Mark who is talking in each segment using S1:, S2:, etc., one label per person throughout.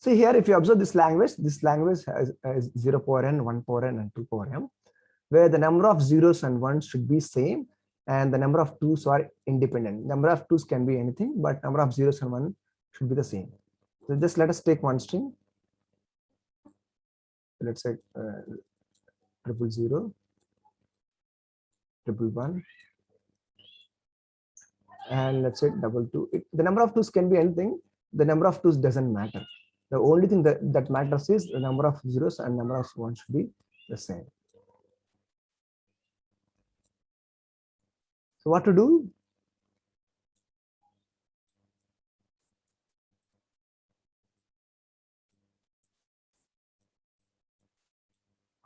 S1: See here, if you observe this language has 0 power n, 1 power n, and 2 power m, where the number of zeros and ones should be same, and the number of twos are independent. Number of twos can be anything, but number of zeros and one should be the same. So just let us take one string. Let's say 000, 111, and let's say 22. The number of twos can be anything. The number of twos doesn't matter. The only thing that matters is the number of zeros and number of ones should be the same. So what to do?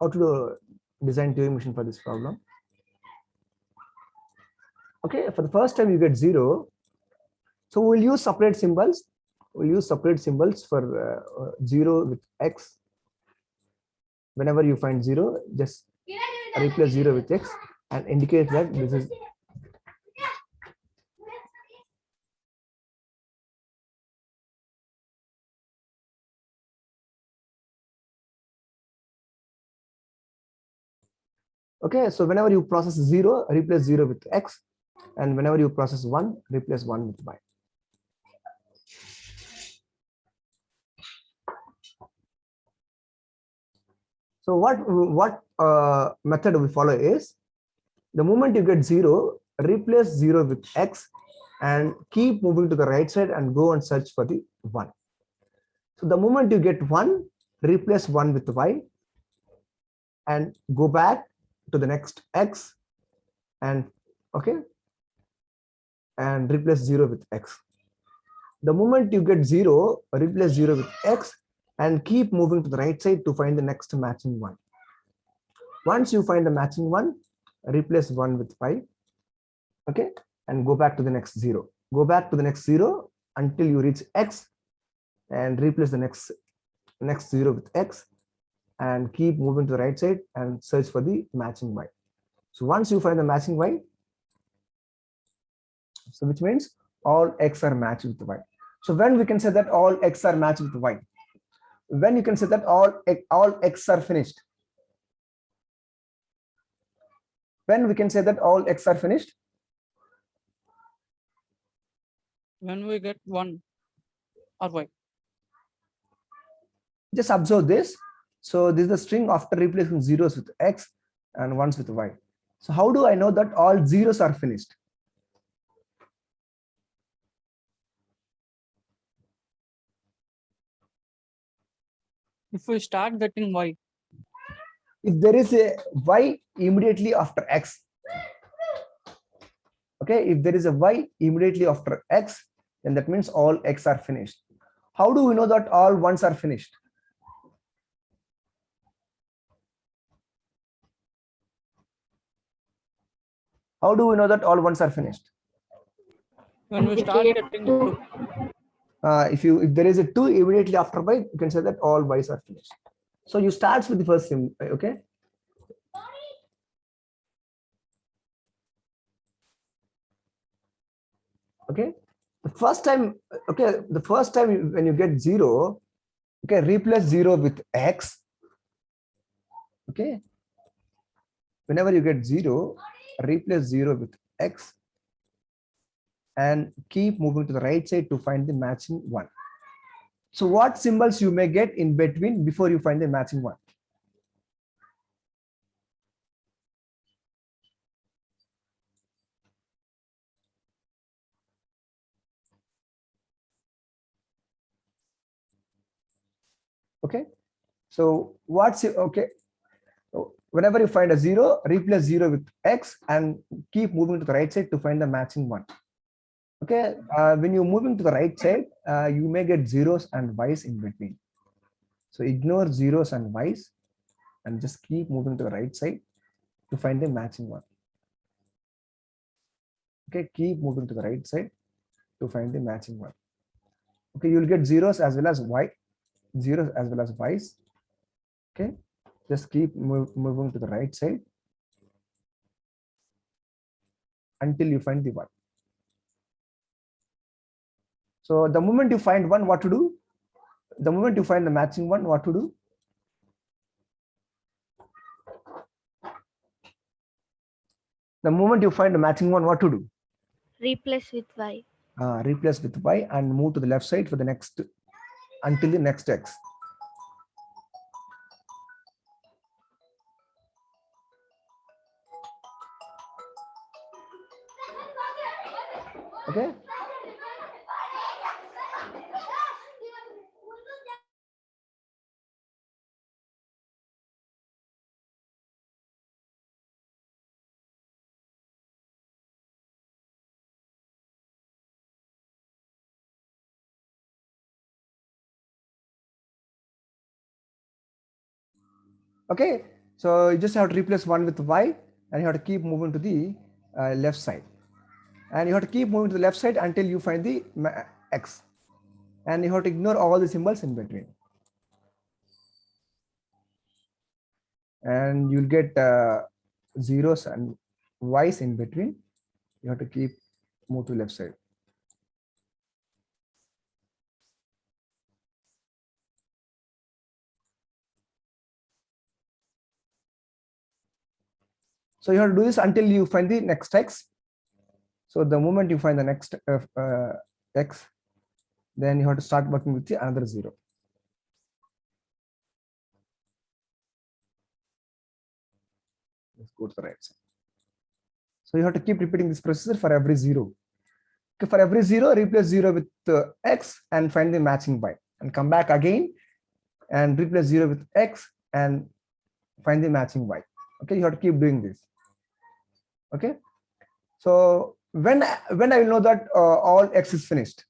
S1: How to design Turing machine for this problem? Okay, for the first time you get 0. So we'll use separate symbols. We'll use separate symbols for 0 with x. Whenever you find 0, just replace 0 with x and indicate that this is okay. So whenever you process 0, replace 0 with x, and whenever you process 1, replace 1 with y. So what method we follow is, the moment you get 0, replace 0 with x and keep moving to the right side and go and search for the 1. So the moment you get 1, replace 1 with y and go back to the next x and okay, and replace 0 with x. The moment you get 0, replace 0 with x and keep moving to the right side to find the next matching 1. Once you find the matching 1, replace 1 with y, okay, and go back to the next 0. Go back to the next 0 until you reach x and replace the next 0 with x and keep moving to the right side and search for the matching y. So once you find the matching y, so which means all x are matched with y. So when we can say that all x are matched with y? When you can say that all x are finished? When we can say that all x are finished?
S2: When we get 1 or y.
S1: Just observe this. So this is the string after replacing zeros with x and ones with y. So how do I know that all zeros are finished?
S2: If we start getting y.
S1: If there is a y immediately after x, okay, if there is a y immediately after x, then that means all x are finished. How do we know that all ones are finished? How do we know that all ones are finished?
S2: When we start getting 2.
S1: If there is a 2 immediately after y, you can say that all y's are finished. So you start with the first symbol, okay? Okay, the first time, okay, the first time when you get 0, okay, replace 0 with x, okay. Whenever you get 0, replace 0 with x and keep moving to the right side to find the matching 1. So what symbols you may get in between before you find the matching 1? Okay, so what's okay, so whenever you find a 0, replace 0 with x and keep moving to the right side to find the matching 1. Okay, when you're moving to the right side, you may get zeros and y's in between. So ignore zeros and y's and just keep moving to the right side to find the matching 1. Okay, keep moving to the right side to find the matching 1. Okay, you'll get zeros as well as y, zeros as well as y's. Okay, just keep moving to the right side until you find the 1. So the moment you find 1, what to do? The moment you find the matching one, what to do? The moment you find the matching one, what to do?
S3: Replace with y.
S1: Replace with y and move to the left side for the next until the next x. Okay. Okay, so you just have to replace 1 with y and you have to keep moving to the left side, and you have to keep moving to the left side until you find the x, and you have to ignore all the symbols in between, and you'll get zeros and y's in between. You have to keep move to left side. So you have to do this until you find the next x. So the moment you find the next x, then you have to start working with the another 0. Let's go to the right side. So you have to keep repeating this procedure for every 0. Okay, for every 0, replace 0 with x and find the matching y, and come back again and replace 0 with x and find the matching y. Okay, you have to keep doing this. Okay, so when I will know that all x is finished.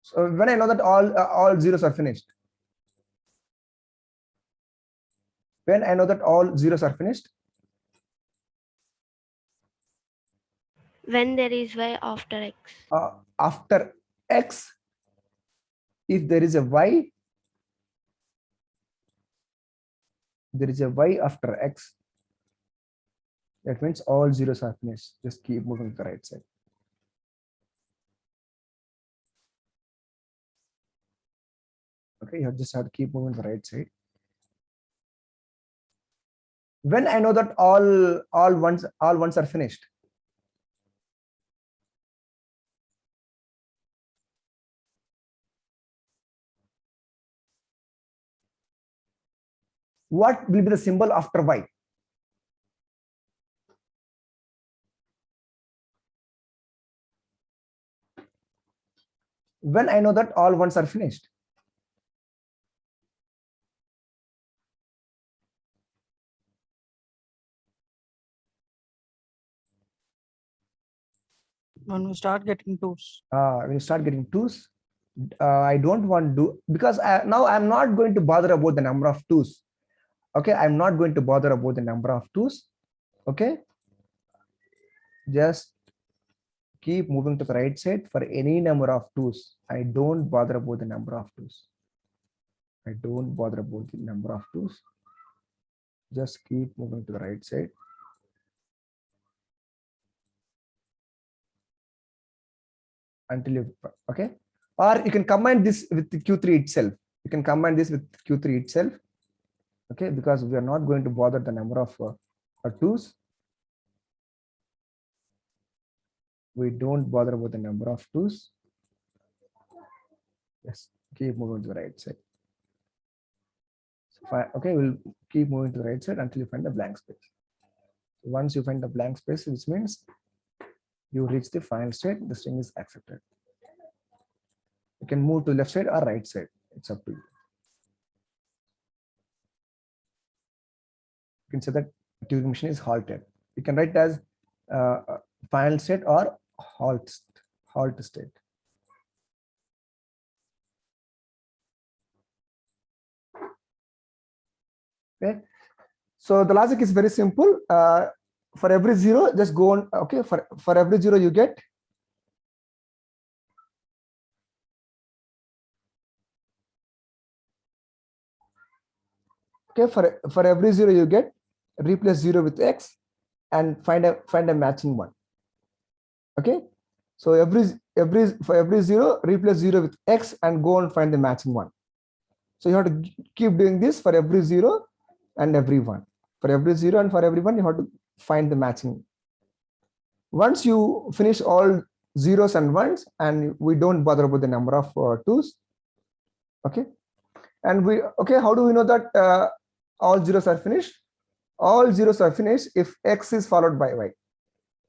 S1: So when I know that all zeros are finished. When I know that all zeros are finished.
S3: When there is y after x.
S1: After x, if there is a y, there is a y after x, that means all zeros are finished. Just keep moving to the right side. Okay, you just have to keep moving to the right side. When I know that all ones are finished. What will be the symbol after y? When I know that all ones are finished.
S2: When we start getting twos.
S1: When you start getting twos, I don't want to, because now I'm not going to bother about the number of twos. Okay, I'm not going to bother about the number of twos. Okay, just keep moving to the right side for any number of twos. I don't bother about the number of twos. I don't bother about the number of twos. Just keep moving to the right side. Until you, okay, or you can combine this with the q3 itself. You can combine this with q3 itself. Okay, because we are not going to bother the number of twos. We don't bother about the number of twos. Yes, keep moving to the right side. So, okay, we'll keep moving to the right side until you find the blank space. So once you find the blank space, which means you reach the final state, the string is accepted. You can move to left side or right side. It's up to you. You can say that Turing machine is halted. You can write it as final state or halt state. Okay, so the logic is very simple. For every 0, just go on. Okay, for every 0 you get for every 0 you get, replace 0 with x and find a matching one. Okay, So for every 0, replace 0 with x and go and find the matching one. So you have to keep doing this for every 0 and every 1. For every 0 and for every 1, you have to find the matching. Once you finish all zeros and ones, and we don't bother about the number of 2s. Okay. And how do we know that all zeros are finished? All zeros are finished if x is followed by y.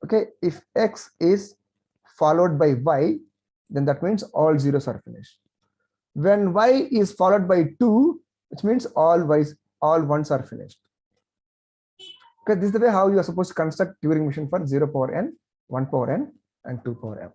S1: Okay, if x is followed by y, then that means all zeros are finished. When y is followed by 2, which means all ones are finished. Okay, this is the way how you are supposed to construct Turing machine for 0 power n, 1 power n, and 2 power m.